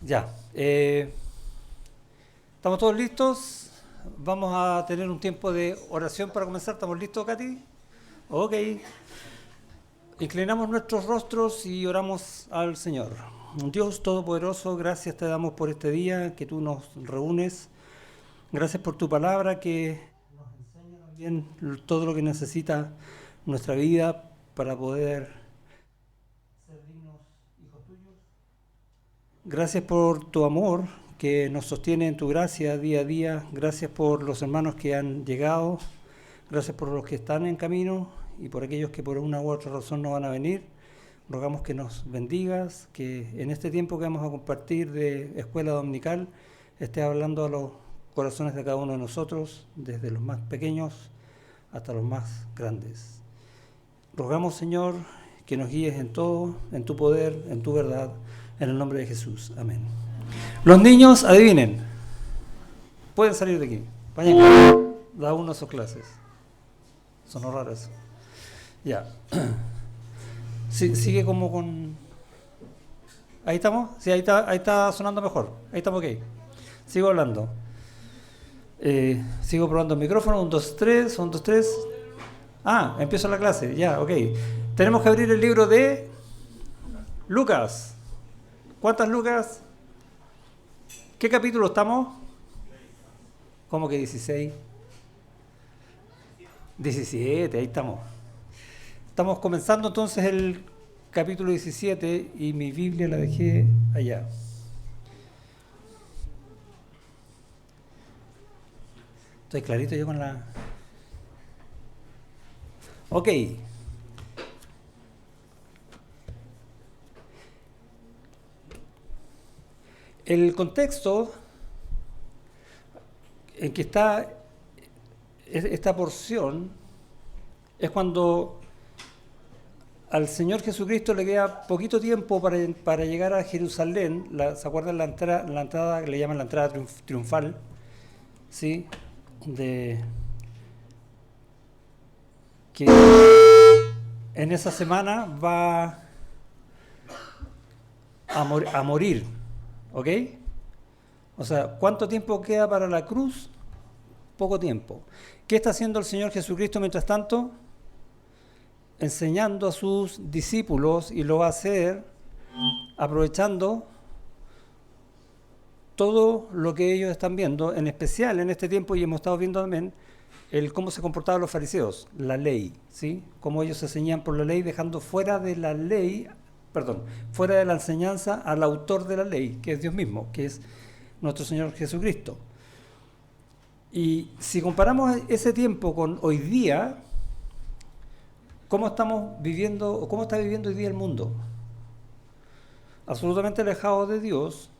Ya. ¿Estamos todos listos? Vamos a tener un tiempo de oración para comenzar. ¿Estamos listos, Katy? Ok. Inclinamos nuestros rostros y oramos al Señor. Dios Todopoderoso, gracias te damos por este día que tú nos reúnes. Gracias por tu palabra que nos enseña también todo lo que necesita nuestra vida para poder ser dignos hijos tuyos. Gracias por tu amor que nos sostiene en tu gracia día a día. Gracias por los hermanos que han llegado. Gracias por los que están en camino y por aquellos que por una u otra razón no van a venir. Rogamos que nos bendigas, que en este tiempo que vamos a compartir de escuela dominical estés hablando a los corazones de cada uno de nosotros, desde los más pequeños hasta los más grandes. Rogamos, Señor, que nos guíes en todo, en tu poder, en tu verdad, en el nombre de Jesús. Amén. Los niños, adivinen, pueden salir de aquí. Vayan, da uno a sus clases. Sonó raro eso. Ya. Sí, sigue como con... ¿Ahí estamos? Sí, ahí está sonando mejor. Ahí estamos, ok. Sigo hablando. Sigo probando el micrófono. 1, 2, 3. 1, 2, 3. Ah, empiezo la clase. Ya, ok. Tenemos que abrir el libro de Lucas. ¿Cuántas Lucas? ¿Qué capítulo estamos? ¿Cómo que 16? 17, ahí estamos. Estamos comenzando entonces el capítulo 17 y mi Biblia la dejé allá. Estoy clarito yo con la... Ok. El contexto en que está esta porción es cuando al Señor Jesucristo le queda poquito tiempo para llegar a Jerusalén. ¿Se acuerdan la entrada que le llaman la entrada triunfal? ¿Sí? Que en esa semana va a morir, ¿ok? O sea, ¿cuánto tiempo queda para la cruz? Poco tiempo. ¿Qué está haciendo el Señor Jesucristo mientras tanto? Enseñando a sus discípulos, y lo va a hacer aprovechando todo lo que ellos están viendo, en especial en este tiempo, y hemos estado viendo también cómo se comportaban los fariseos, la ley, ¿sí? Cómo ellos se ceñían por la ley, dejando fuera de la ley, fuera de la enseñanza al autor de la ley, que es Dios mismo, que es nuestro Señor Jesucristo. Y si comparamos ese tiempo con hoy día, ¿cómo estamos viviendo, o cómo está viviendo hoy día el mundo? Absolutamente alejado de Dios,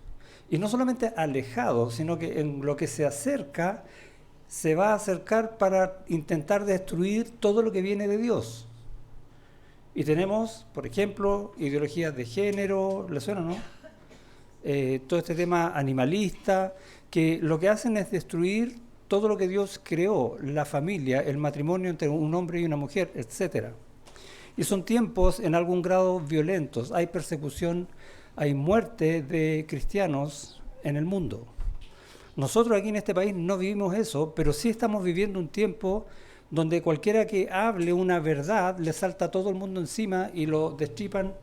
y no solamente alejado, sino que en lo que se acerca, se va a acercar para intentar destruir todo lo que viene de Dios. Y tenemos, por ejemplo, ideologías de género, ¿le suena, no? Todo este tema animalista, que lo que hacen es destruir todo lo que Dios creó, la familia, el matrimonio entre un hombre y una mujer, etcétera. Y son tiempos en algún grado violentos. Hay persecución, hay muerte de cristianos en el mundo. Nosotros aquí en este país no vivimos eso, pero sí estamos viviendo un tiempo donde cualquiera que hable una verdad le salta a todo el mundo encima y lo destripan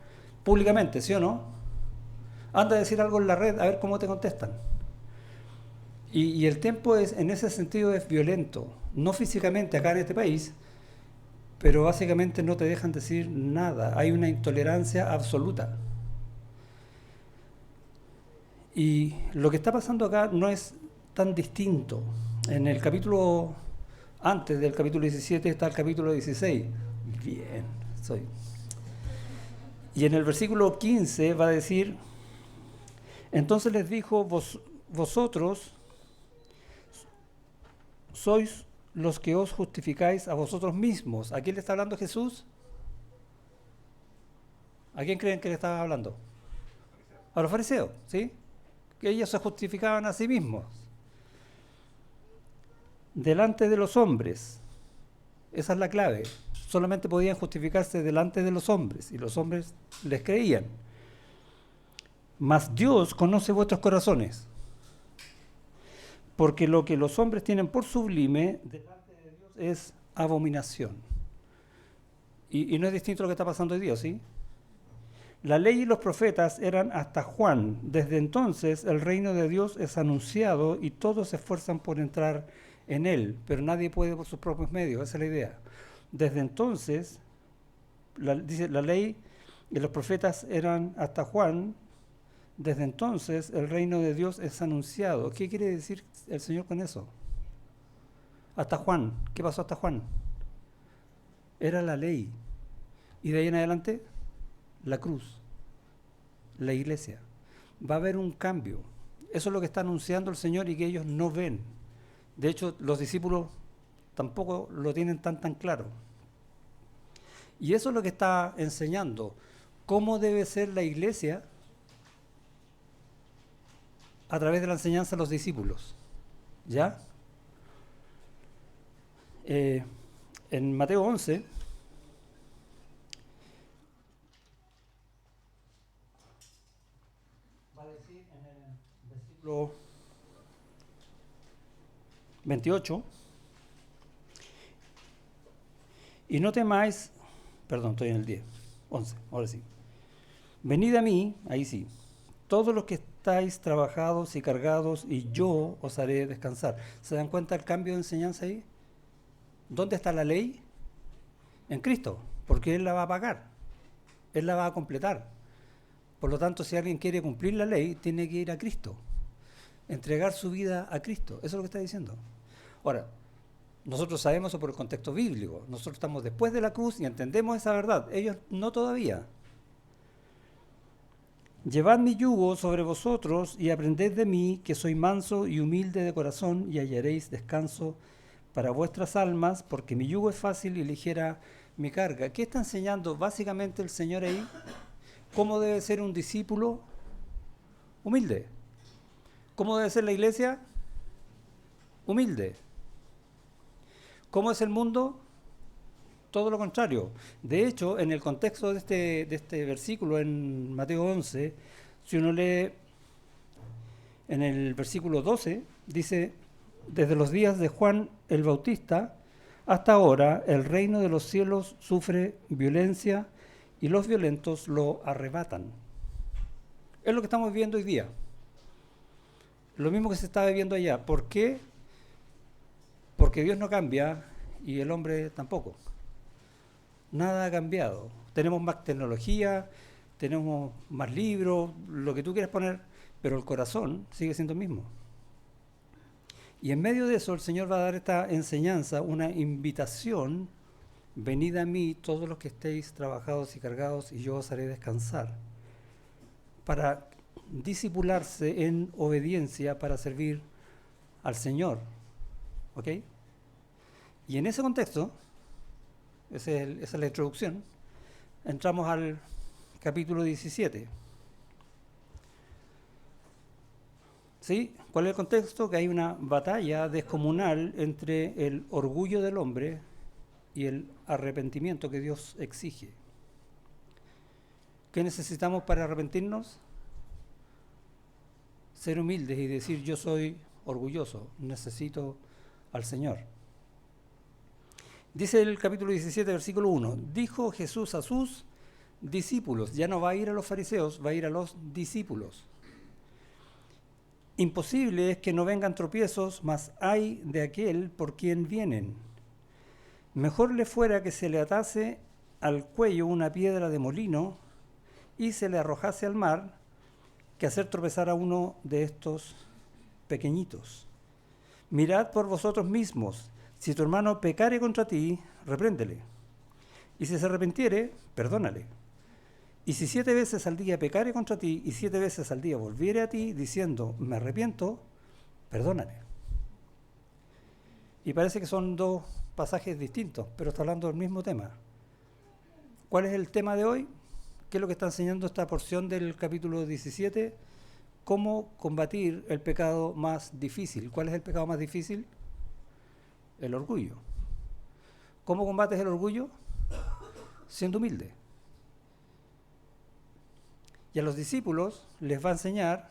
públicamente, ¿sí o no? Anda a decir algo en la red, a ver cómo te contestan. Y el tiempo en ese sentido es violento, no físicamente acá en este país, pero básicamente no te dejan decir nada. Hay una intolerancia absoluta. Y lo que está pasando acá no es tan distinto. En el capítulo, antes del capítulo 17 está el capítulo 16. Bien, soy. Y en el versículo 15 va a decir, entonces les dijo, vosotros sois los que os justificáis a vosotros mismos. ¿A quién le está hablando Jesús? ¿A quién creen que le estaba hablando? A los fariseos, ¿sí? Que ellos se justificaban a sí mismos delante de los hombres. Esa es la clave. Solamente podían justificarse delante de los hombres y los hombres les creían. Mas Dios conoce vuestros corazones, porque lo que los hombres tienen por sublime delante de Dios es abominación. Y no es distinto a lo que está pasando hoy día, ¿sí? La ley y los profetas eran hasta Juan. Desde entonces el reino de Dios es anunciado y todos se esfuerzan por entrar en él, pero nadie puede por sus propios medios, esa es la idea. Desde entonces, dice, la ley y los profetas eran hasta Juan. Desde entonces el reino de Dios es anunciado. ¿Qué quiere decir el Señor con eso? Hasta Juan. ¿Qué pasó hasta Juan? Era la ley. Y de ahí en adelante, la cruz, la iglesia. Va a haber un cambio. Eso es lo que está anunciando el Señor y que ellos no ven. De hecho, los discípulos tampoco lo tienen tan claro. Y eso es lo que está enseñando. ¿Cómo debe ser la iglesia? A través de la enseñanza de los discípulos. ¿Ya? En Mateo 11, va a decir en el versículo 28, y no temáis, perdón, estoy en el 10, 11, ahora sí. Venid a mí, ahí sí, todos los que estáis trabajados y cargados, y yo os haré descansar. ¿Se dan cuenta el cambio de enseñanza ahí? ¿Dónde está la ley? En Cristo, porque Él la va a pagar, Él la va a completar. Por lo tanto, si alguien quiere cumplir la ley, tiene que ir a Cristo, entregar su vida a Cristo. Eso es lo que está diciendo. Ahora, nosotros sabemos eso por el contexto bíblico. Nosotros estamos después de la cruz y entendemos esa verdad. Ellos no todavía. Llevad mi yugo sobre vosotros y aprended de mí, que soy manso y humilde de corazón, y hallaréis descanso para vuestras almas, porque mi yugo es fácil y ligera mi carga. ¿Qué está enseñando básicamente el Señor ahí? ¿Cómo debe ser un discípulo? Humilde. ¿Cómo debe ser la iglesia? Humilde. ¿Cómo es el mundo? Todo lo contrario. De hecho, en el contexto de este versículo en Mateo 11, si uno lee en el versículo 12, dice, desde los días de Juan el Bautista hasta ahora el reino de los cielos sufre violencia y los violentos lo arrebatan. Es lo que estamos viviendo hoy día. Lo mismo que se estaba viviendo allá. ¿Por qué? Porque Dios no cambia y el hombre tampoco. Nada ha cambiado. Tenemos más tecnología, tenemos más libros, lo que tú quieras poner, pero el corazón sigue siendo el mismo. Y en medio de eso el Señor va a dar esta enseñanza, una invitación: venid a mí todos los que estéis trabajados y cargados y yo os haré descansar, para discipularse en obediencia para servir al Señor. ¿Ok? Y en ese contexto, esa es la introducción, entramos al capítulo 17. ¿Sí? ¿Cuál es el contexto? Que hay una batalla descomunal entre el orgullo del hombre y el arrepentimiento que Dios exige. ¿Qué necesitamos para arrepentirnos? Ser humildes y decir: yo soy orgulloso, necesito al Señor. Dice el capítulo 17, versículo 1, dijo Jesús a sus discípulos, ya no va a ir a los fariseos, va a ir a los discípulos. Imposible es que no vengan tropiezos, mas hay de aquel por quien vienen. Mejor le fuera que se le atase al cuello una piedra de molino y se le arrojase al mar, que hacer tropezar a uno de estos pequeñitos. Mirad por vosotros mismos, si tu hermano pecare contra ti, repréndele, y si se arrepintiere, perdónale. Y si 7 veces al día pecare contra ti, y 7 veces al día volviere a ti, diciendo, me arrepiento, perdónale. Y parece que son dos pasajes distintos, pero está hablando del mismo tema. ¿Cuál es el tema de hoy? ¿Qué es lo que está enseñando esta porción del capítulo 17? ¿Cómo combatir el pecado más difícil? ¿Cuál es el pecado más difícil? El orgullo. ¿Cómo combates el orgullo? Siendo humilde. Y a los discípulos les va a enseñar,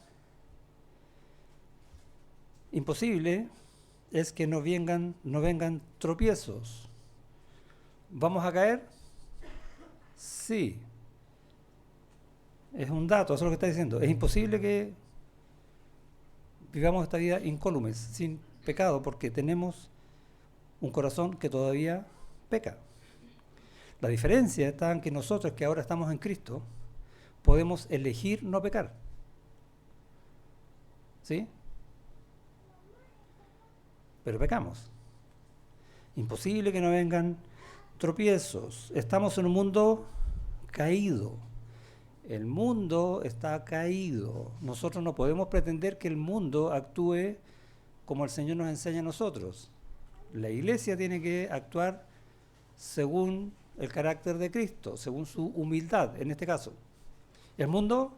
imposible es que no vengan tropiezos. ¿Vamos a caer? Sí. Es un dato, eso es lo que está diciendo. Es imposible que vivamos esta vida incólumes, sin pecado, porque tenemos un corazón que todavía peca. La diferencia está en que nosotros, que ahora estamos en Cristo, podemos elegir no pecar. ¿Sí? Pero pecamos. Imposible que no vengan tropiezos. Estamos en un mundo caído. El mundo está caído. Nosotros no podemos pretender que el mundo actúe como el Señor nos enseña a nosotros. La iglesia tiene que actuar según el carácter de Cristo, según su humildad, en este caso. El mundo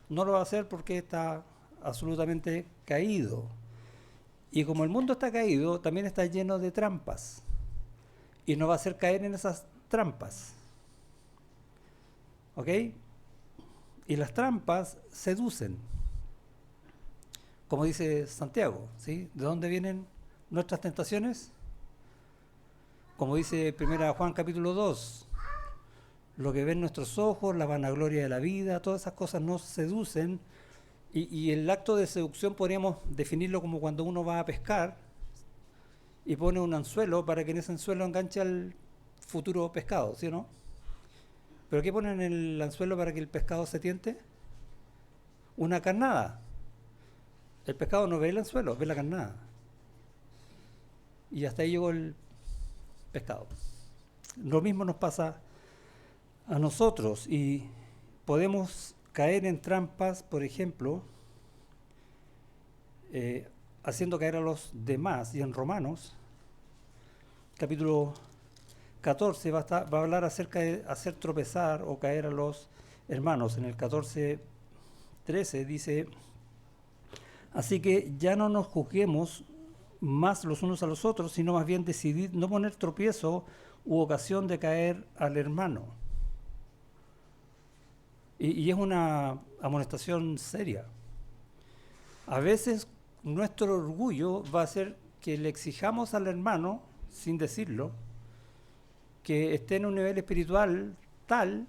no lo va a hacer porque está absolutamente caído. Y como el mundo está caído, también está lleno de trampas. Y nos va a hacer caer en esas trampas. ¿Ok? Y las trampas seducen. Como dice Santiago, ¿sí? ¿De dónde vienen nuestras tentaciones? Como dice 1 Juan capítulo 2, lo que ven nuestros ojos, la vanagloria de la vida, todas esas cosas nos seducen. Y el acto de seducción podríamos definirlo como cuando uno va a pescar y pone un anzuelo para que en ese anzuelo enganche al futuro pescado, ¿sí o no? ¿Pero qué ponen en el anzuelo para que el pescado se tiente? Una carnada. El pescado no ve el anzuelo, ve la carnada. Y hasta ahí llegó el pescado. Lo mismo nos pasa a nosotros y podemos caer en trampas, por ejemplo, haciendo caer a los demás. Y en Romanos, capítulo 14, va a hablar acerca de hacer tropezar o caer a los hermanos. En el 14:13 dice: así que ya no nos juzguemos más los unos a los otros, sino más bien decidid no poner tropiezo u ocasión de caer al hermano. Y es una amonestación seria. A veces nuestro orgullo va a hacer que le exijamos al hermano, sin decirlo, que esté en un nivel espiritual tal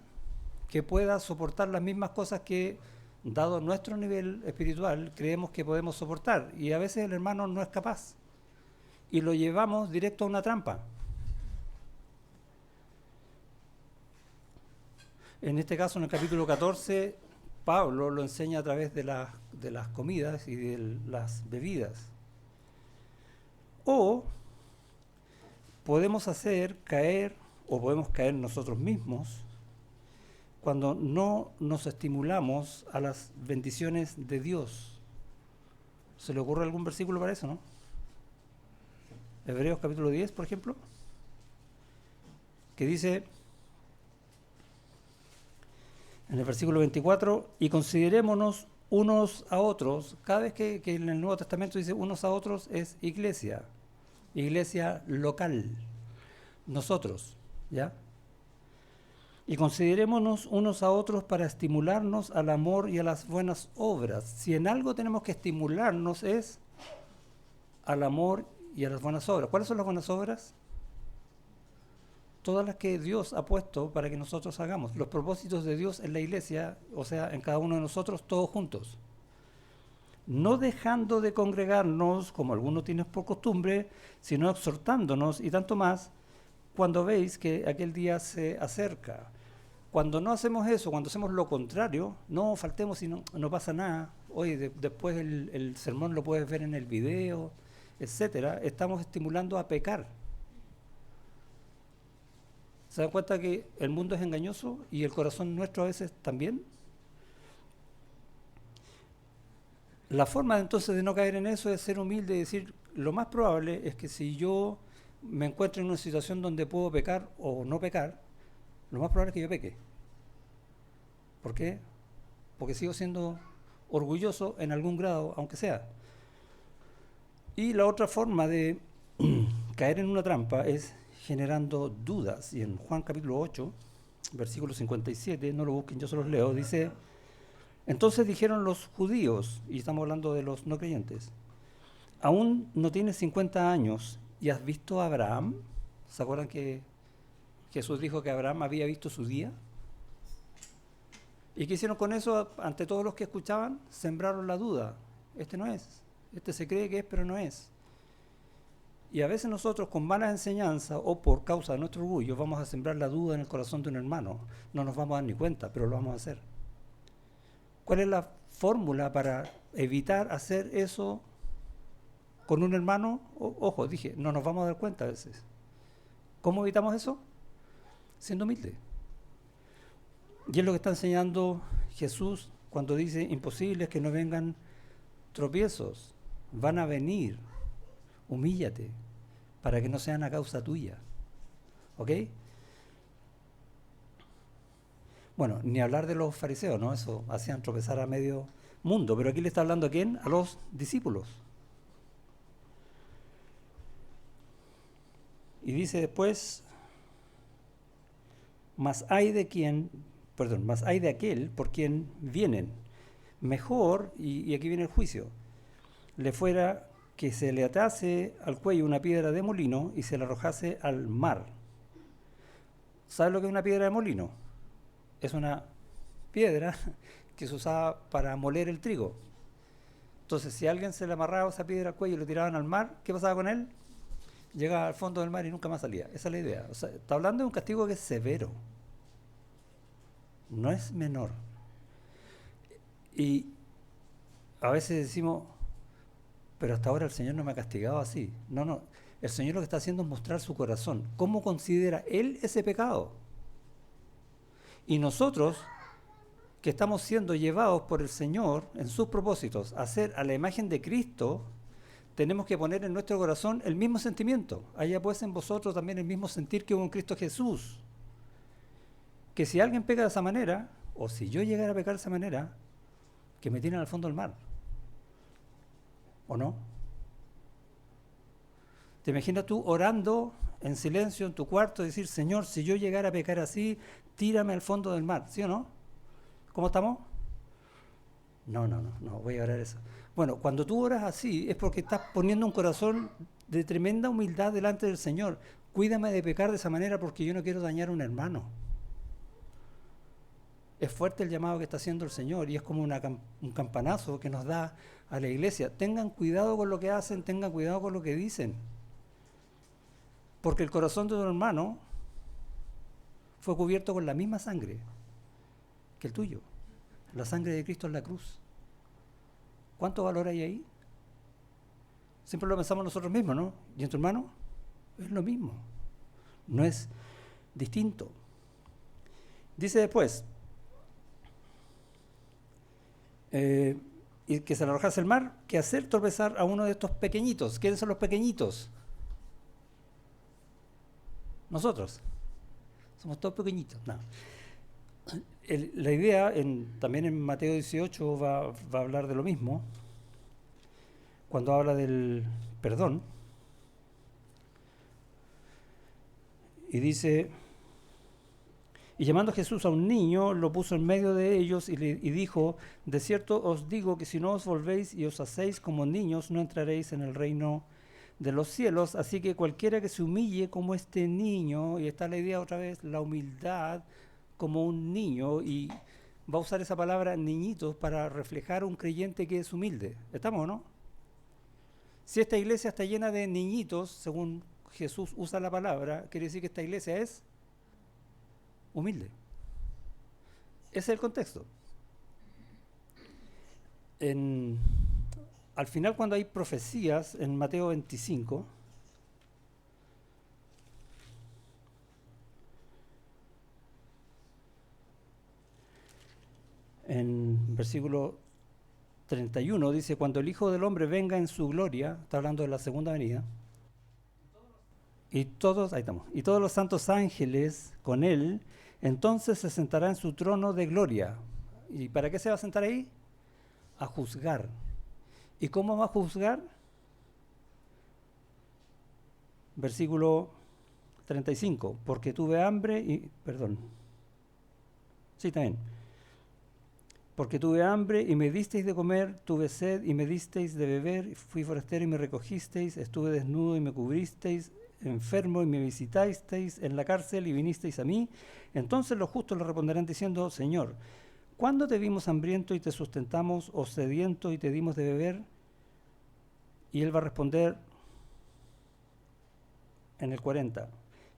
que pueda soportar las mismas cosas que, dado nuestro nivel espiritual, creemos que podemos soportar. Y a veces el hermano no es capaz. Y lo llevamos directo a una trampa. En este caso, en el capítulo 14, Pablo lo enseña a través de las comidas y de las bebidas. O podemos hacer caer, o podemos caer nosotros mismos, cuando no nos estimulamos a las bendiciones de Dios. ¿Se le ocurre algún versículo para eso, no? Hebreos capítulo 10, por ejemplo, que dice en el versículo 24: y considerémonos unos a otros. Cada vez que en el Nuevo Testamento dice unos a otros, es iglesia local, nosotros, ¿ya? Y considerémonos unos a otros para estimularnos al amor y a las buenas obras. Si en algo tenemos que estimularnos es al amor y a las buenas obras. ¿Cuáles son las buenas obras? Todas las que Dios ha puesto para que nosotros hagamos. Los propósitos de Dios en la iglesia, o sea, en cada uno de nosotros, todos juntos. No dejando de congregarnos, como algunos tienen por costumbre, sino exhortándonos, y tanto más cuando veis que aquel día se acerca. Cuando no hacemos eso, cuando hacemos lo contrario, no faltemos y no pasa nada. Oye, después el sermón lo puedes ver en el video, etcétera. Estamos estimulando a pecar. ¿Se dan cuenta que el mundo es engañoso y el corazón nuestro a veces también? La forma entonces de no caer en eso es ser humilde y decir, lo más probable es que si yo me encuentro en una situación donde puedo pecar o no pecar, lo más probable es que yo peque. ¿Por qué? Porque sigo siendo orgulloso en algún grado, aunque sea. Y la otra forma de caer en una trampa es generando dudas. Y en Juan capítulo 8, versículo 57, no lo busquen, yo se los leo, dice: entonces dijeron los judíos, y estamos hablando de los no creyentes, ¿aún no tienes 50 años y has visto a Abraham? ¿Se acuerdan que Jesús dijo que Abraham había visto su día? ¿Y qué hicieron con eso? Ante todos los que escuchaban, sembraron la duda. Este no es. Este se cree que es, pero no es. Y a veces nosotros, con malas enseñanzas o por causa de nuestro orgullo, vamos a sembrar la duda en el corazón de un hermano. No nos vamos a dar ni cuenta, pero lo vamos a hacer. ¿Cuál es la fórmula para evitar hacer eso con un hermano? Ojo, dije, no nos vamos a dar cuenta a veces. ¿Cómo evitamos eso? Siendo humildes. Y es lo que está enseñando Jesús cuando dice: imposible es que no vengan tropiezos, van a venir, humíllate, para que no sean a causa tuya. ¿Ok? Bueno, ni hablar de los fariseos, ¿no? Eso hacían tropezar a medio mundo, pero aquí le está hablando ¿a quién? A los discípulos. Y dice después: mas hay de aquel por quien vienen. Mejor, y aquí viene el juicio, le fuera que se le atase al cuello una piedra de molino y se la arrojase al mar. ¿Sabes lo que es una piedra de molino? Es una piedra que se usaba para moler el trigo. Entonces, si a alguien se le amarraba esa piedra al cuello y lo tiraban al mar, ¿qué pasaba con él? Llegaba al fondo del mar y nunca más salía. Esa es la idea. O sea, está hablando de un castigo que es severo. No es menor. Y a veces decimos, pero hasta ahora el Señor no me ha castigado así. No. El Señor lo que está haciendo es mostrar su corazón. ¿Cómo considera Él ese pecado? Y nosotros, que estamos siendo llevados por el Señor en sus propósitos a ser a la imagen de Cristo, tenemos que poner en nuestro corazón el mismo sentimiento. Haya pues en vosotros también el mismo sentir que hubo en Cristo Jesús. Que si alguien peca de esa manera, o si yo llegara a pecar de esa manera, que me tiren al fondo del mar. ¿O no? ¿Te imaginas tú orando en silencio en tu cuarto y decir: Señor, si yo llegara a pecar así, tírame al fondo del mar? ¿Sí o no? ¿Cómo estamos? No, voy a orar eso. Bueno, cuando tú oras así es porque estás poniendo un corazón de tremenda humildad delante del Señor. Cuídame de pecar de esa manera porque yo no quiero dañar a un hermano. Es fuerte el llamado que está haciendo el Señor y es como un campanazo que nos da a la iglesia. Tengan cuidado con lo que hacen, tengan cuidado con lo que dicen. Porque el corazón de un hermano fue cubierto con la misma sangre que el tuyo. La sangre de Cristo en la cruz. ¿Cuánto valor hay ahí? Siempre lo pensamos nosotros mismos, ¿no? ¿Y en tu hermano? Es lo mismo. No es distinto. Dice después, y que se le arrojase el mar, que hacer tropezar a uno de estos pequeñitos. ¿Quiénes son los pequeñitos? Nosotros. Somos todos pequeñitos. No. La idea, también en Mateo 18 va a hablar de lo mismo, cuando habla del perdón, y dice: y llamando Jesús a un niño, lo puso en medio de ellos y dijo: de cierto os digo que si no os volvéis y os hacéis como niños, no entraréis en el reino de los cielos. Así que cualquiera que se humille como este niño, y está la idea otra vez, la humildad como un niño, y va a usar esa palabra niñitos para reflejar un creyente que es humilde. ¿Estamos o no? Si esta iglesia está llena de niñitos, según Jesús usa la palabra, quiere decir que esta iglesia es humilde. Ese es el contexto. Al final, cuando hay profecías en Mateo 25, en versículo 31 dice: cuando el Hijo del Hombre venga en su gloria, está hablando de la segunda venida, y todos los santos ángeles con él, entonces se sentará en su trono de gloria. ¿Y para qué se va a sentar ahí? A juzgar. ¿Y cómo va a juzgar? Versículo 35, porque tuve hambre y... Perdón. Sí, también. Porque tuve hambre y me disteis de comer, tuve sed y me disteis de beber, fui forastero y me recogisteis, estuve desnudo y me cubristeis, enfermo y me visitasteis, en la cárcel y vinisteis a mí. Entonces los justos le responderán diciendo, Señor, ¿cuándo te vimos hambriento y te sustentamos, o sediento y te dimos de beber? Y él va a responder en el 40.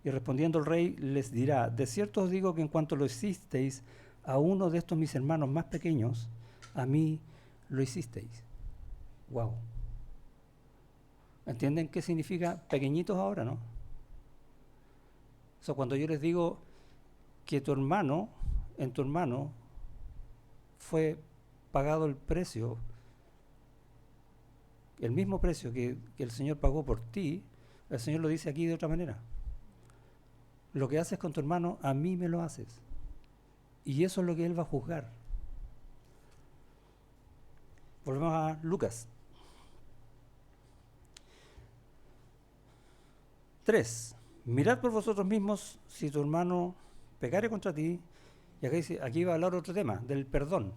Y respondiendo el rey les dirá, de cierto os digo que en cuanto lo hicisteis a uno de estos mis hermanos más pequeños, a mí lo hicisteis. Wow. ¿Entienden qué significa pequeñitos ahora, no? O sea, cuando yo les digo que tu hermano, en tu hermano, fue pagado el precio, el mismo precio que el Señor pagó por ti, el Señor lo dice aquí de otra manera. Lo que haces con tu hermano, a mí me lo haces. Y eso es lo que Él va a juzgar. Volvemos a Lucas 3. Mirad por vosotros mismos si tu hermano pecare contra ti. Y acá dice, aquí va a hablar otro tema, del perdón.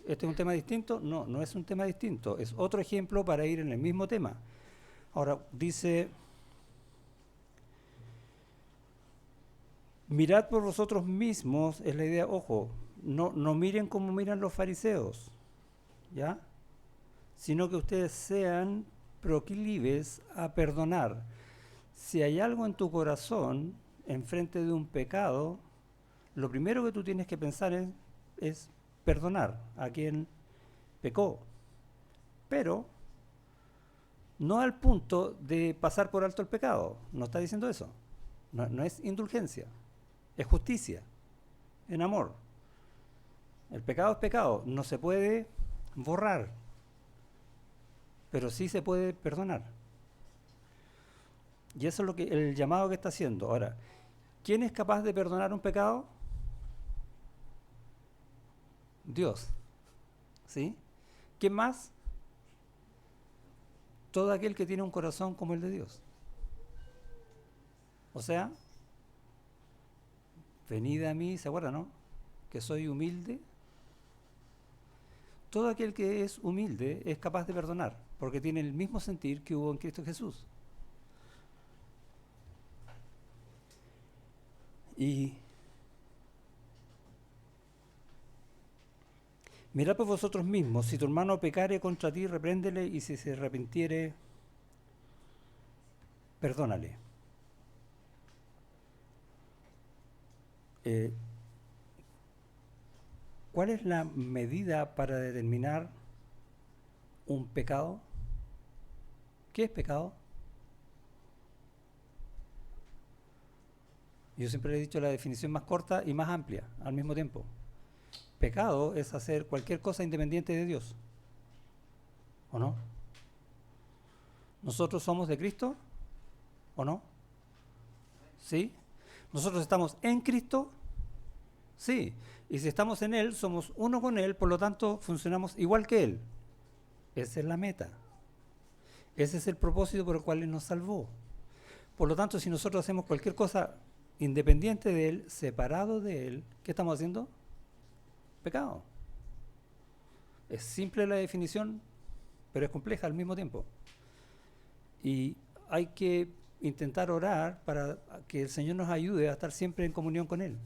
¿Este es un tema distinto? No, no es un tema distinto. Es otro ejemplo para ir en el mismo tema. Ahora, dice, mirad por vosotros mismos, es la idea, ojo, no miren como miran los fariseos, ¿ya? Sino que ustedes sean proclives a perdonar. Si hay algo en tu corazón enfrente de un pecado, lo primero que tú tienes que pensar es perdonar a quien pecó, pero no al punto de pasar por alto el pecado. No está diciendo eso. No es indulgencia, es justicia, en amor. El pecado es pecado, no se puede borrar, pero sí se puede perdonar. Y eso es lo que el llamado que está haciendo. Ahora, ¿quién es capaz de perdonar un pecado? Dios. ¿Sí? ¿Quién más? Todo aquel que tiene un corazón como el de Dios. O sea, venid a mí, ¿se acuerdan, no? Que soy humilde. Todo aquel que es humilde es capaz de perdonar, porque tiene el mismo sentir que hubo en Cristo Jesús. Y mirad por vosotros mismos, si tu hermano pecare contra ti, repréndele, y si se arrepintiere, perdónale. ¿Cuál es la medida para determinar un pecado? ¿Qué es pecado? Yo siempre le he dicho la definición más corta y más amplia al mismo tiempo. Pecado es hacer cualquier cosa independiente de Dios. ¿O no? ¿Nosotros somos de Cristo? ¿O no? ¿Sí? ¿Nosotros estamos en Cristo? Sí. Y si estamos en Él, somos uno con Él, por lo tanto funcionamos igual que Él. Esa es la meta. Ese es el propósito por el cual Él nos salvó. Por lo tanto, si nosotros hacemos cualquier cosa independiente de Él, separado de Él, ¿qué estamos haciendo? Pecado. Es simple la definición, pero es compleja al mismo tiempo. Y hay que intentar orar para que el Señor nos ayude a estar siempre en comunión con Él.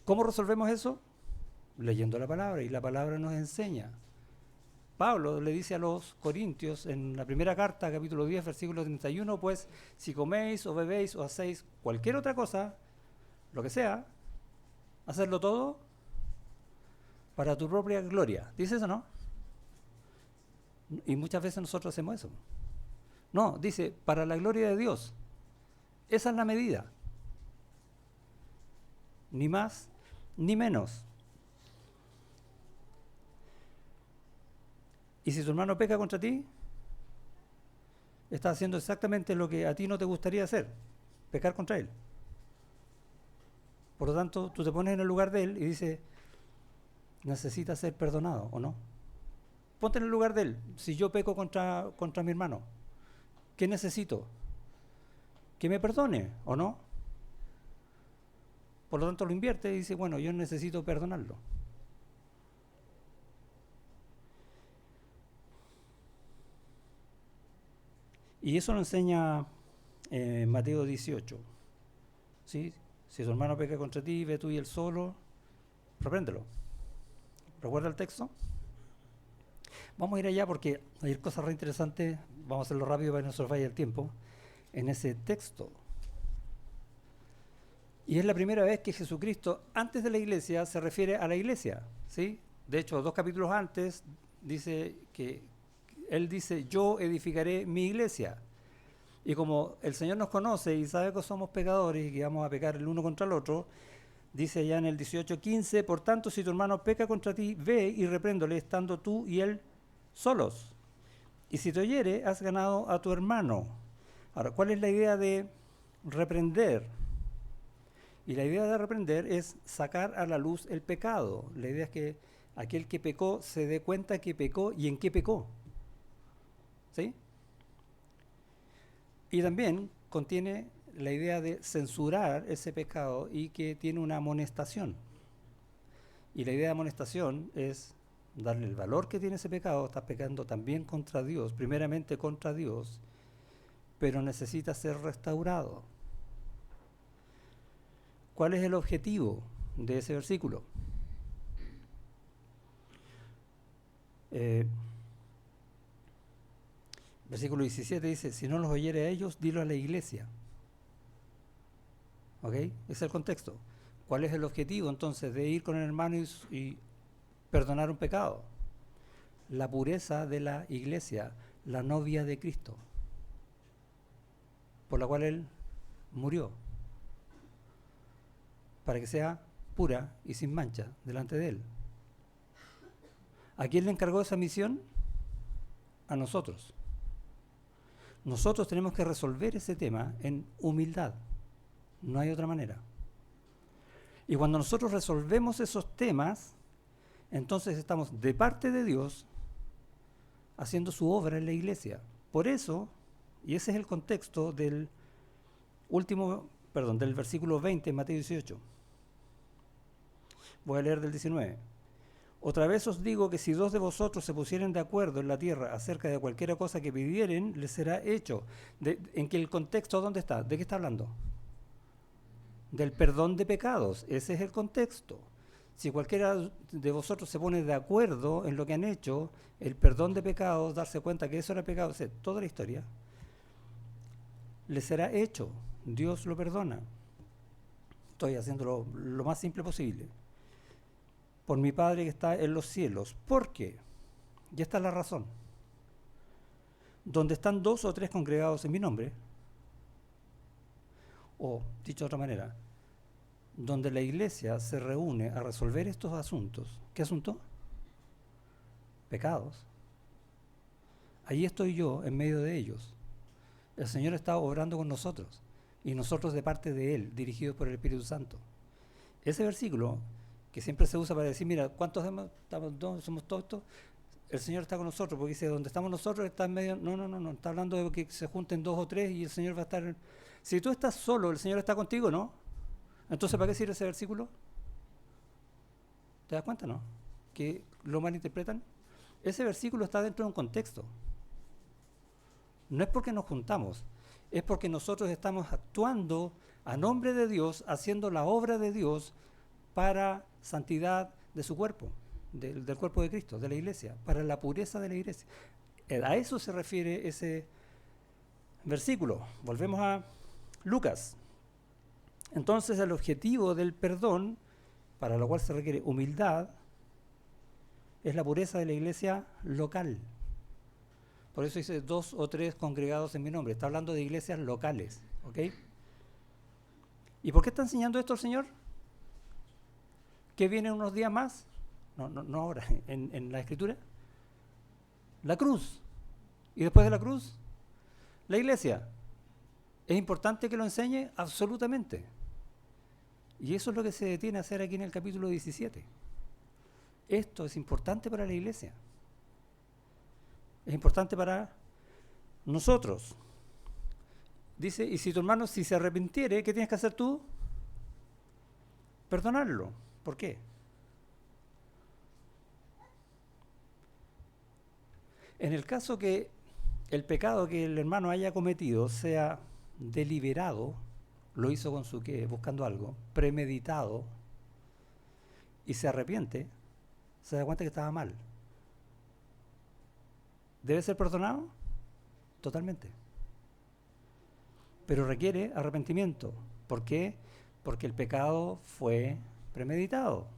¿Cómo resolvemos eso? Leyendo la palabra, y la palabra nos enseña. Pablo le dice a los corintios en la primera carta, capítulo 10, versículo 31, pues si coméis o bebéis o hacéis cualquier otra cosa, lo que sea, hacerlo todo para tu propia gloria. ¿Dice eso, no? Y muchas veces nosotros hacemos eso. No, dice, para la gloria de Dios. Esa es la medida. Ni más, ni menos. Y si tu hermano peca contra ti, está haciendo exactamente lo que a ti no te gustaría hacer, pecar contra él. Por lo tanto, tú te pones en el lugar de él y dices, necesita ser perdonado, ¿o no? Ponte en el lugar de él. Si yo peco contra mi hermano, ¿qué necesito? que me perdone, ¿o no? Por lo tanto lo invierte y dice, bueno, yo necesito perdonarlo. Y eso lo enseña Mateo 18. ¿Sí? Si tu hermano peca contra ti, ve tú y él solo, repréndelo. ¿Recuerda el texto? Vamos a ir allá porque hay cosas re interesantes, vamos a hacerlo rápido para que no se nos vaya el tiempo, en ese texto. Y es la primera vez que Jesucristo, antes de la iglesia, se refiere a la iglesia, ¿sí? De hecho, 2 capítulos antes, Él dice, yo edificaré mi iglesia. Y como el Señor nos conoce y sabe que somos pecadores y que vamos a pecar el uno contra el otro, dice allá en el 18:15, por tanto, si tu hermano peca contra ti, ve y repréndole, estando tú y él solos. Y si te oyere, has ganado a tu hermano. Ahora, ¿cuál es la idea de reprender? Y la idea de reprender es sacar a la luz el pecado. La idea es que aquel que pecó se dé cuenta que pecó y en qué pecó. ¿Sí? Y también contiene la idea de censurar ese pecado y que tiene una amonestación. Y la idea de amonestación es darle el valor que tiene ese pecado. Estás pecando también contra Dios, primeramente contra Dios, pero necesita ser restaurado. ¿Cuál es el objetivo de ese versículo? Versículo 17 dice, si no los oyere a ellos, dilo a la iglesia. ¿Ok? Ese es el contexto. ¿Cuál es el objetivo entonces de ir con el hermano y perdonar un pecado? La pureza de la iglesia, la novia de Cristo, por la cual Él murió, para que sea pura y sin mancha delante de Él. ¿A quién le encargó esa misión? A nosotros. Nosotros tenemos que resolver ese tema en humildad. No hay otra manera. Y cuando nosotros resolvemos esos temas, entonces estamos de parte de Dios haciendo su obra en la iglesia. Por eso, y ese es el contexto del versículo 20 en Mateo 18. Voy a leer del 19. Otra vez os digo que si 2 de vosotros se pusieren de acuerdo en la tierra acerca de cualquier cosa que pidieren, les será hecho. ¿En que el contexto dónde está? ¿De qué está hablando? Del perdón de pecados. Ese es el contexto. Si cualquiera de vosotros se pone de acuerdo en lo que han hecho, el perdón de pecados, darse cuenta que eso era pecado, toda la historia, les será hecho. Dios lo perdona. Estoy haciéndolo lo más simple posible. Por mi Padre que está en los cielos. ¿Por qué? Y esta es la razón. Donde están 2 o 3 congregados en mi nombre, o dicho de otra manera, donde la iglesia se reúne a resolver estos asuntos. ¿Qué asunto? Pecados. Ahí estoy yo en medio de ellos. El Señor está obrando con nosotros y nosotros de parte de Él, dirigidos por el Espíritu Santo. Ese versículo que siempre se usa para decir, mira, ¿cuántos somos todos estos? El Señor está con nosotros, porque dice, donde estamos nosotros está en medio. No, está hablando de que se junten 2 o 3 y el Señor va a estar. Si tú estás solo, el Señor está contigo, ¿no? Entonces, ¿para qué sirve ese versículo? ¿Te das cuenta, no? Que lo malinterpretan. Ese versículo está dentro de un contexto. No es porque nos juntamos, es porque nosotros estamos actuando a nombre de Dios, haciendo la obra de Dios para santidad de su cuerpo, del cuerpo de Cristo, de la iglesia, para la pureza de la iglesia. A eso se refiere ese versículo. Volvemos a Lucas. Entonces, el objetivo del perdón, para lo cual se requiere humildad, es la pureza de la iglesia local. Por eso dice 2 o 3 congregados en mi nombre. Está hablando de iglesias locales. ¿Ok? ¿Y por qué está enseñando esto el Señor? ¿Que vienen unos días más? No ahora, en la Escritura. La cruz. ¿Y después de la cruz? La iglesia. ¿Es importante que lo enseñe? Absolutamente. Y eso es lo que se detiene a hacer aquí en el capítulo 17. Esto es importante para la iglesia. Es importante para nosotros. Dice, y si tu hermano si se arrepintiere, ¿qué tienes que hacer tú? Perdonarlo. ¿Por qué? En el caso que el pecado que el hermano haya cometido sea deliberado, lo hizo con su qué, buscando algo, premeditado, y se arrepiente, se da cuenta que estaba mal. ¿Debe ser perdonado? Totalmente. Pero requiere arrepentimiento. ¿Por qué? Porque el pecado fue premeditado.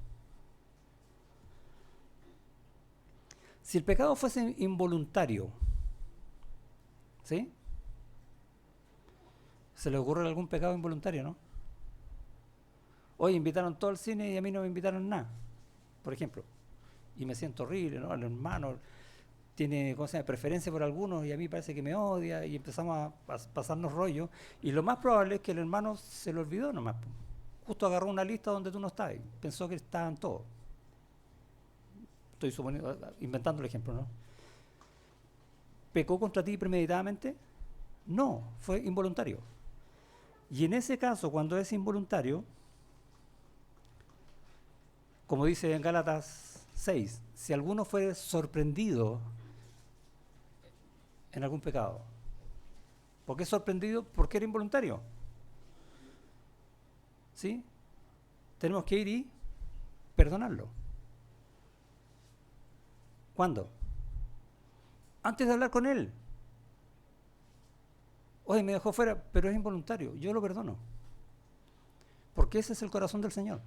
Si el pecado fuese involuntario, ¿sí? ¿Se le ocurre algún pecado involuntario, no? Hoy invitaron todo al cine y a mí no me invitaron nada, por ejemplo. Y me siento horrible, ¿no? El hermano tiene preferencia por algunos y a mí parece que me odia y empezamos a pasarnos rollo. Y lo más probable es que el hermano se lo olvidó nomás. Justo agarró una lista donde tú no estabas. Pensó que estaban todos. Estoy suponiendo, inventando el ejemplo, ¿no? ¿Pecó contra ti premeditadamente? No, fue involuntario. Y en ese caso, cuando es involuntario, como dice en Gálatas 6, si alguno fue sorprendido en algún pecado, ¿por qué sorprendido? Porque era involuntario. ¿Sí? Tenemos que ir y perdonarlo. ¿Cuándo? Antes de hablar con él. Oye, me dejó fuera, pero es involuntario. Yo lo perdono. Porque ese es el corazón del Señor.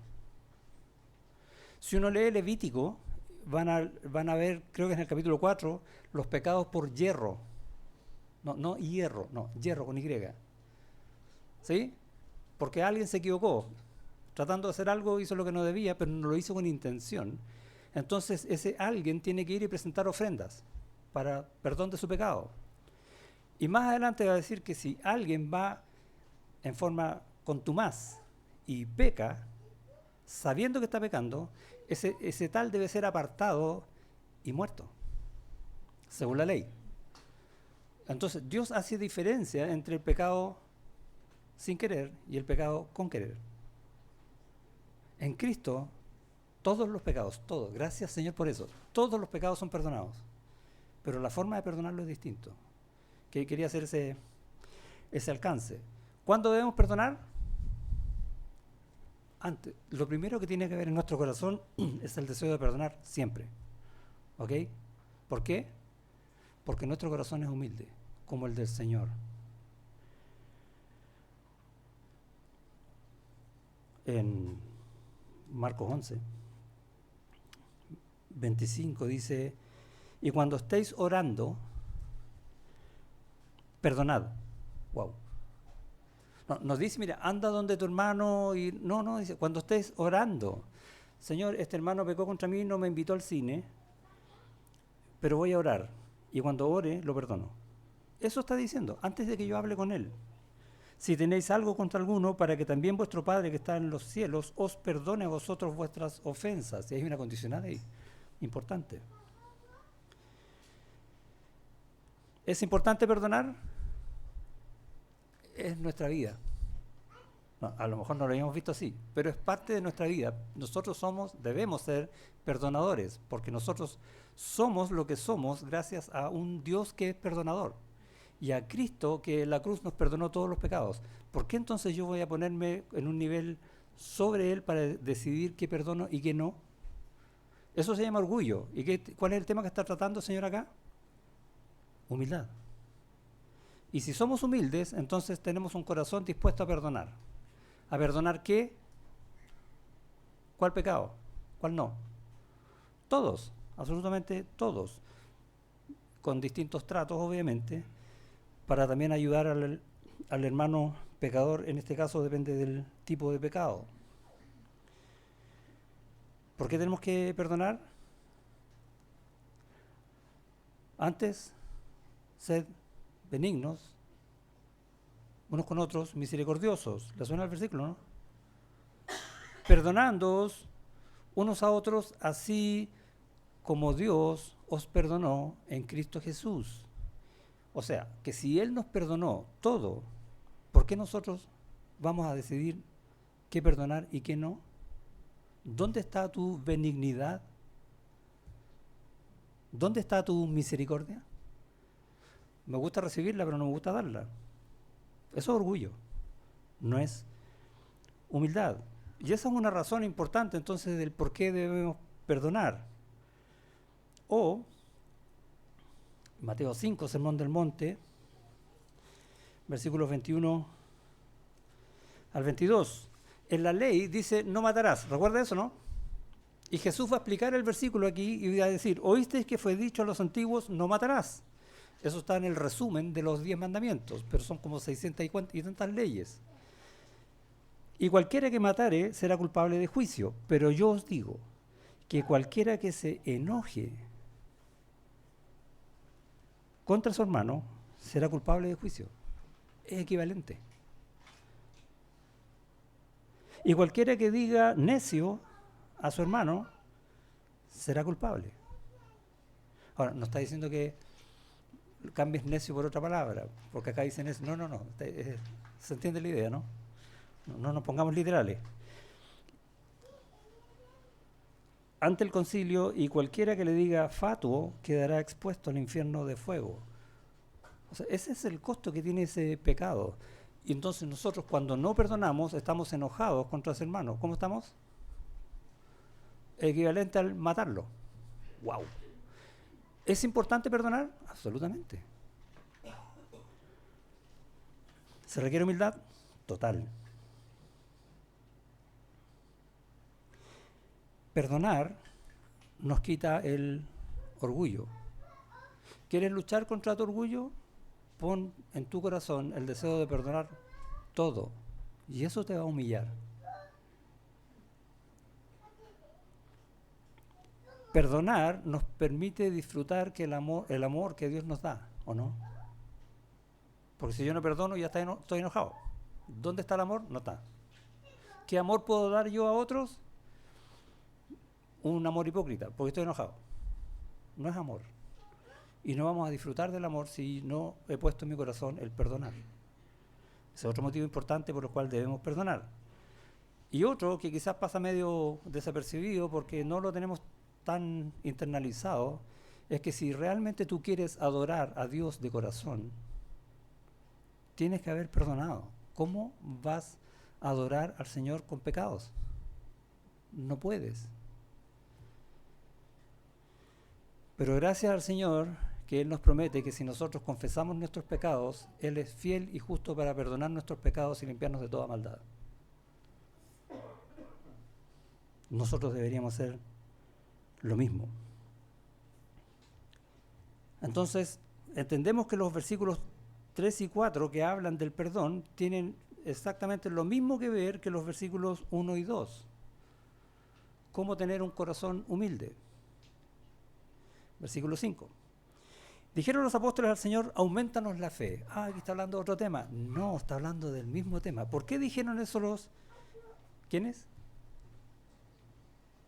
Si uno lee Levítico, van a ver, creo que es en el capítulo 4, los pecados por yerro. No hierro, no, yerro con Y. ¿Sí? Porque alguien se equivocó. Tratando de hacer algo hizo lo que no debía, pero no lo hizo con intención. Entonces ese alguien tiene que ir y presentar ofrendas para perdón de su pecado. Y más adelante va a decir que si alguien va en forma contumaz y peca, sabiendo que está pecando, ese tal debe ser apartado y muerto, según la ley. Entonces Dios hace diferencia entre el pecado sin querer y el pecado con querer. En Cristo, todos los pecados, todos, gracias Señor por eso, todos los pecados son perdonados. Pero la forma de perdonarlo es distinto. Que quería hacer ese alcance. ¿Cuándo debemos perdonar? Antes. Lo primero que tiene que haber en nuestro corazón es el deseo de perdonar siempre. ¿Ok? ¿Por qué? Porque nuestro corazón es humilde, como el del Señor. En Marcos 11, 25 dice, y cuando estéis orando, perdonad. Wow. No, nos dice, mira, anda donde tu hermano y... No, dice, cuando estés orando. Señor, este hermano pecó contra mí, no me invitó al cine, pero voy a orar. Y cuando ore, lo perdono. Eso está diciendo, antes de que yo hable con él. Si tenéis algo contra alguno, para que también vuestro Padre que está en los cielos os perdone a vosotros vuestras ofensas. Y hay una condicional ahí, importante. ¿Es importante perdonar? Es nuestra vida. No, a lo mejor no lo habíamos visto así, pero es parte de nuestra vida. Nosotros debemos ser perdonadores, porque nosotros somos lo que somos gracias a un Dios que es perdonador. Y a Cristo que en la cruz nos perdonó todos los pecados. ¿Por qué entonces yo voy a ponerme en un nivel sobre Él para decidir qué perdono y qué no? Eso se llama orgullo. ¿Y cuál es el tema que está tratando, Señor, acá? Humildad. Y si somos humildes, entonces tenemos un corazón dispuesto a perdonar. ¿A perdonar qué? ¿Cuál pecado? ¿Cuál no? Todos, absolutamente todos. Con distintos tratos, obviamente, para también ayudar al hermano pecador. En este caso depende del tipo de pecado. ¿Por qué tenemos que perdonar? Antes, sed benignos unos con otros, misericordiosos. ¿Le suena el versículo, no? Perdonándoos unos a otros, así como Dios os perdonó en Cristo Jesús. O sea, que si Él nos perdonó todo, ¿por qué nosotros vamos a decidir qué perdonar y qué no? ¿Dónde está tu benignidad? ¿Dónde está tu misericordia? Me gusta recibirla, pero no me gusta darla. Eso es orgullo, no es humildad. Y esa es una razón importante entonces del por qué debemos perdonar. O, Mateo 5, Sermón del Monte, versículos 21 al 22. En la ley dice, no matarás. ¿Recuerda eso, no? Y Jesús va a explicar el versículo aquí y va a decir, oísteis que fue dicho a los antiguos, no matarás. Eso está en el resumen de los 10 mandamientos, pero son como 600 y tantas leyes. Y cualquiera que matare será culpable de juicio, pero yo os digo que cualquiera que se enoje contra su hermano será culpable de juicio. Es equivalente. Y cualquiera que diga necio a su hermano será culpable. Ahora, no está diciendo que cambies necio por otra palabra, porque acá dicen necio. No. Se entiende la idea, ¿no? No nos pongamos literales. Ante el concilio, y cualquiera que le diga fatuo quedará expuesto al infierno de fuego. O sea, ese es el costo que tiene ese pecado. Y entonces nosotros cuando no perdonamos estamos enojados contra ese hermano. ¿Cómo estamos? Equivalente al matarlo. ¡Wow! ¿Es importante perdonar? Absolutamente. ¿Se requiere humildad? Total. Perdonar nos quita el orgullo. ¿Quieres luchar contra tu orgullo? Pon en tu corazón el deseo de perdonar todo. Y eso te va a humillar. Perdonar nos permite disfrutar que el amor que Dios nos da, ¿o no? Porque si yo no perdono, ya estoy enojado. ¿Dónde está el amor? No está. ¿Qué amor puedo dar yo a otros? Un amor hipócrita, porque estoy enojado. No es amor. Y no vamos a disfrutar del amor si no he puesto en mi corazón el perdonar. Ese es otro motivo importante por el cual debemos perdonar. Y otro que quizás pasa medio desapercibido porque no lo tenemos tan internalizado, es que si realmente tú quieres adorar a Dios de corazón, tienes que haber perdonado. ¿Cómo vas a adorar al Señor con pecados? No puedes. Pero gracias al Señor que Él nos promete que si nosotros confesamos nuestros pecados, Él es fiel y justo para perdonar nuestros pecados y limpiarnos de toda maldad. Nosotros deberíamos hacer lo mismo. Entonces, entendemos que los versículos 3 y 4 que hablan del perdón tienen exactamente lo mismo que ver que los versículos 1 y 2. ¿Cómo tener un corazón humilde? Versículo 5. Dijeron los apóstoles al Señor, aumentanos la fe. Aquí está hablando de otro tema. No, está hablando del mismo tema. ¿Por qué dijeron eso los... ¿Quiénes?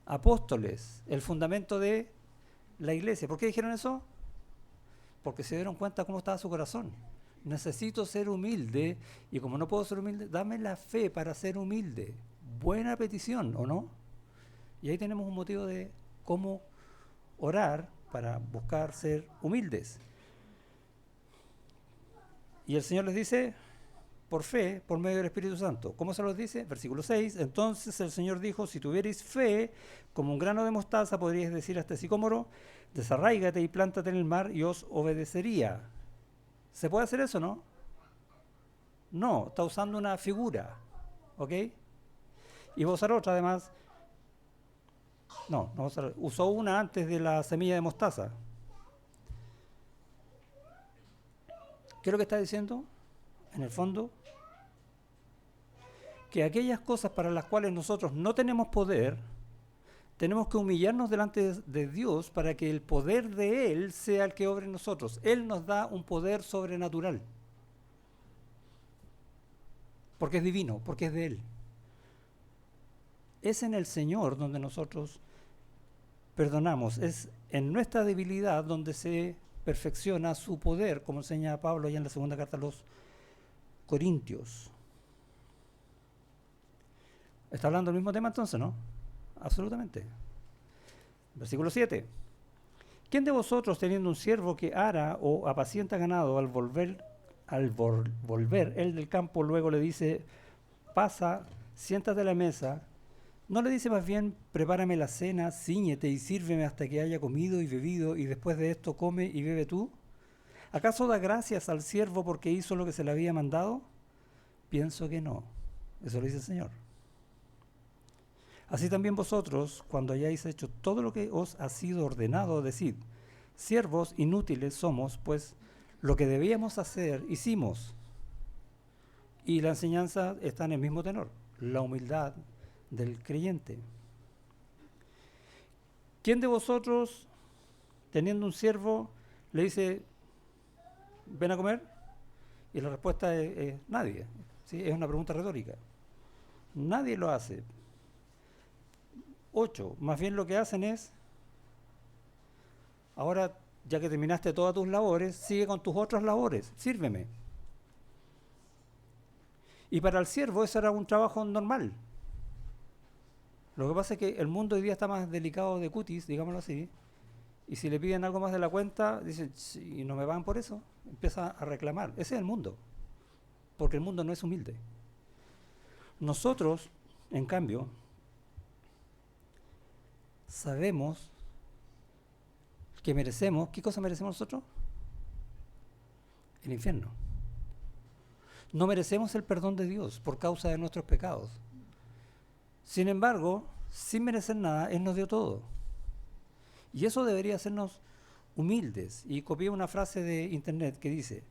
Apóstoles, el fundamento de la iglesia. ¿Por qué dijeron eso? Porque se dieron cuenta cómo estaba su corazón. Necesito ser humilde, y como no puedo ser humilde, dame la fe para ser humilde. Buena petición, ¿o no? Y ahí tenemos un motivo de cómo orar para buscar ser humildes. Y el Señor les dice, por fe, por medio del Espíritu Santo. ¿Cómo se los dice? Versículo 6. Entonces el Señor dijo, si tuvierais fe, como un grano de mostaza, podríais decir a este sicómoro, desarráigate y plántate en el mar, y os obedecería. ¿Se puede hacer eso, no? No, está usando una figura, ¿ok? Y voy a usar otra además. No voy a usar, usó una antes de la semilla de mostaza. ¿Qué es lo que está diciendo? En el fondo, que aquellas cosas para las cuales nosotros no tenemos poder, tenemos que humillarnos delante de Dios para que el poder de Él sea el que obre en nosotros. Él nos da un poder sobrenatural. Porque es divino, porque es de Él. Es en el Señor donde nosotros perdonamos. Es en nuestra debilidad donde se perfecciona su poder, como enseña Pablo allá en la segunda carta a los Corintios. ¿Está hablando del mismo tema entonces, no? Absolutamente. Versículo 7. ¿Quién de vosotros, teniendo un siervo que ara o apacienta ganado, al volver él del campo, luego le dice, pasa, siéntate a la mesa? ¿No le dice más bien, prepárame la cena, cíñete y sírveme hasta que haya comido y bebido, y después de esto come y bebe tú? ¿Acaso da gracias al siervo porque hizo lo que se le había mandado? Pienso que no. Eso lo dice el Señor. Así también vosotros, cuando hayáis hecho todo lo que os ha sido ordenado, decid, siervos inútiles somos, pues lo que debíamos hacer, hicimos. Y la enseñanza está en el mismo tenor, la humildad del creyente. ¿Quién de vosotros, teniendo un siervo, le dice, ven a comer? Y la respuesta es nadie. ¿Sí? Es una pregunta retórica. Nadie lo hace. 8. Más bien lo que hacen es, ahora ya que terminaste todas tus labores, sigue con tus otras labores, sírveme. Y para el siervo eso era un trabajo normal. Lo que pasa es que el mundo hoy día está más delicado de cutis, digámoslo así, y si le piden algo más de la cuenta, dicen, y no me van por eso, empieza a reclamar. Ese es el mundo, porque el mundo no es humilde. Nosotros, en cambio, sabemos que merecemos, ¿qué cosa merecemos nosotros? El infierno. No merecemos el perdón de Dios por causa de nuestros pecados. Sin embargo, sin merecer nada, Él nos dio todo. Y eso debería hacernos humildes. Y copié una frase de internet que dice,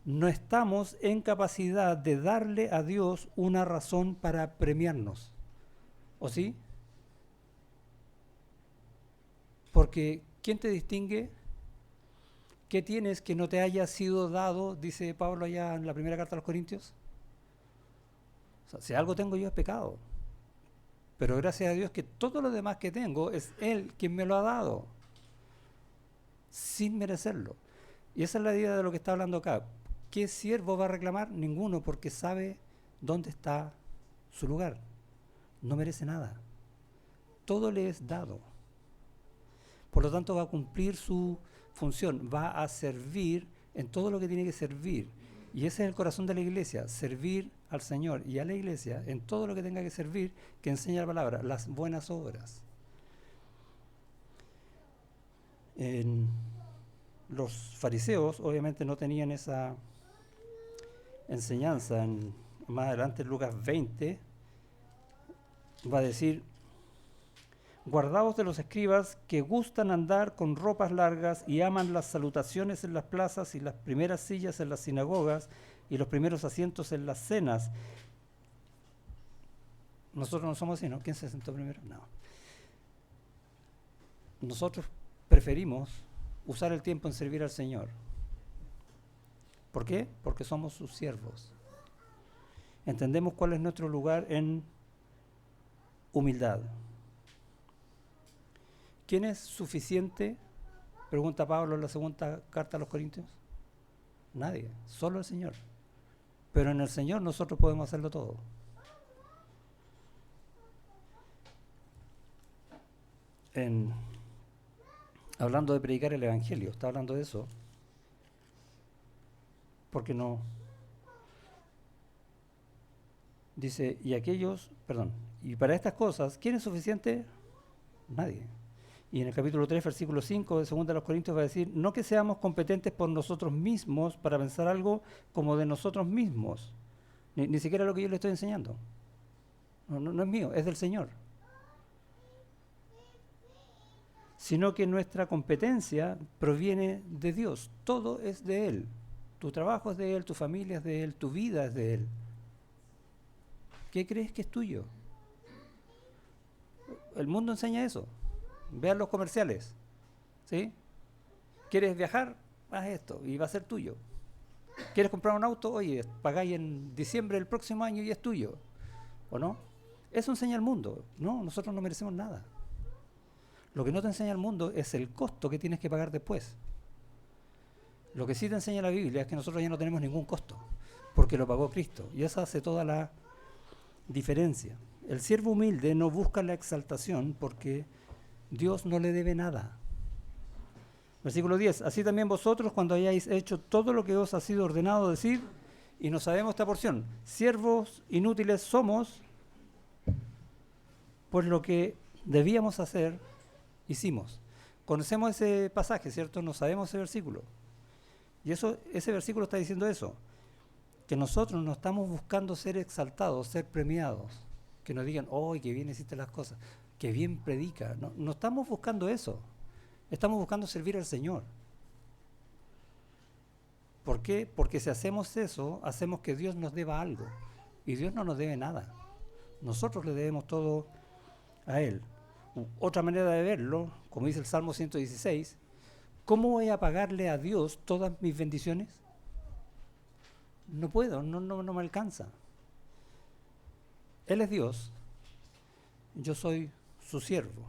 no estamos en capacidad de darle a Dios una razón para premiarnos. ¿O sí? Porque, ¿quién te distingue? ¿Qué tienes que no te haya sido dado? Dice Pablo allá en la primera carta a los Corintios. O sea, si algo tengo yo es pecado. Pero gracias a Dios que todo lo demás que tengo es Él quien me lo ha dado. Sin merecerlo. Y esa es la idea de lo que está hablando acá. ¿Qué siervo va a reclamar? Ninguno, porque sabe dónde está su lugar. No merece nada. Todo le es dado. Por lo tanto, va a cumplir su función, va a servir en todo lo que tiene que servir. Y ese es el corazón de la iglesia, servir al Señor y a la iglesia en todo lo que tenga que servir, que enseña la palabra, las buenas obras. Los fariseos obviamente no tenían esa enseñanza. Más adelante en Lucas 20 va a decir, guardaos de los escribas que gustan andar con ropas largas y aman las salutaciones en las plazas y las primeras sillas en las sinagogas y los primeros asientos en las cenas. Nosotros no somos así, ¿no? ¿Quién se sentó primero? No. Nosotros preferimos usar el tiempo en servir al Señor. ¿Por qué? Porque somos sus siervos. Entendemos cuál es nuestro lugar en humildad. ¿Quién es suficiente? Pregunta Pablo en la segunda carta a los Corintios. Nadie, solo el Señor. Pero en el Señor nosotros podemos hacerlo todo. Hablando de predicar el Evangelio, está hablando de eso. Porque no. Dice, y para estas cosas, ¿quién es suficiente? Nadie. Y en el capítulo 3, versículo 5 de 2 de los Corintios va a decir, no que seamos competentes por nosotros mismos para pensar algo como de nosotros mismos. Ni siquiera lo que yo le estoy enseñando. No es mío, es del Señor. Sino que nuestra competencia proviene de Dios. Todo es de Él. Tu trabajo es de Él, tu familia es de Él, tu vida es de Él. ¿Qué crees que es tuyo? El mundo enseña eso. Vean los comerciales. ¿Sí? ¿Quieres viajar? Haz esto y va a ser tuyo. ¿Quieres comprar un auto? Oye, pagáis en diciembre del próximo año y es tuyo. ¿O no? Eso enseña el mundo. No, nosotros no merecemos nada. Lo que no te enseña el mundo es el costo que tienes que pagar después. Lo que sí te enseña la Biblia es que nosotros ya no tenemos ningún costo. porque lo pagó Cristo. Y eso hace toda la diferencia. El siervo humilde no busca la exaltación porque Dios no le debe nada. Versículo 10. Así también vosotros, cuando hayáis hecho todo lo que os ha sido ordenado, decid, y no sabemos esta porción, siervos inútiles somos, pues lo que debíamos hacer, hicimos. Conocemos ese pasaje, ¿cierto? No sabemos ese versículo. Y ese versículo está diciendo eso, que nosotros no estamos buscando ser exaltados, ser premiados, que nos digan, ¡oh, qué bien hiciste las cosas! ¡Qué bien predica! No estamos buscando eso. Estamos buscando servir al Señor. ¿Por qué? Porque si hacemos eso, hacemos que Dios nos deba algo. Y Dios no nos debe nada. Nosotros le debemos todo a Él. Otra manera de verlo, como dice el Salmo 116, ¿cómo voy a pagarle a Dios todas mis bendiciones? No puedo, no me alcanza. Él es Dios, yo soy su siervo.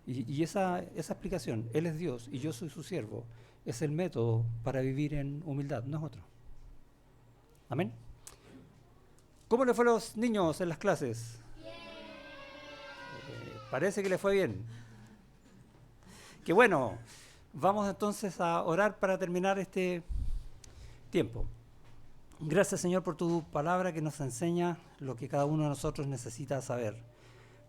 Y esa explicación, Él es Dios y yo soy su siervo, es el método para vivir en humildad, no es otro. Amén. ¿Cómo le fue a los niños en las clases? Parece que le fue bien. Qué bueno. Vamos entonces a orar para terminar este tiempo. Gracias, Señor, por tu palabra que nos enseña lo que cada uno de nosotros necesita saber.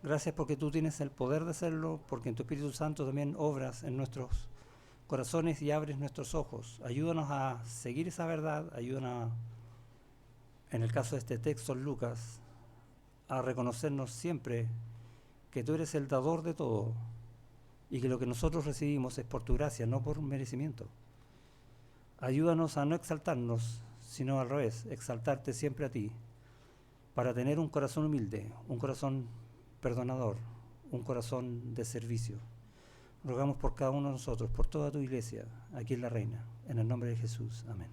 Gracias porque tú tienes el poder de hacerlo, porque en tu Espíritu Santo también obras en nuestros corazones y abres nuestros ojos. Ayúdanos a seguir esa verdad, ayúdanos, en el caso de este texto, Lucas, a reconocernos siempre que tú eres el dador de todo y que lo que nosotros recibimos es por tu gracia, no por merecimiento. Ayúdanos a no exaltarnos, sino al revés, exaltarte siempre a ti, para tener un corazón humilde, un corazón perdonador, un corazón de servicio. Rogamos por cada uno de nosotros, por toda tu iglesia, aquí en La Reina, en el nombre de Jesús. Amén.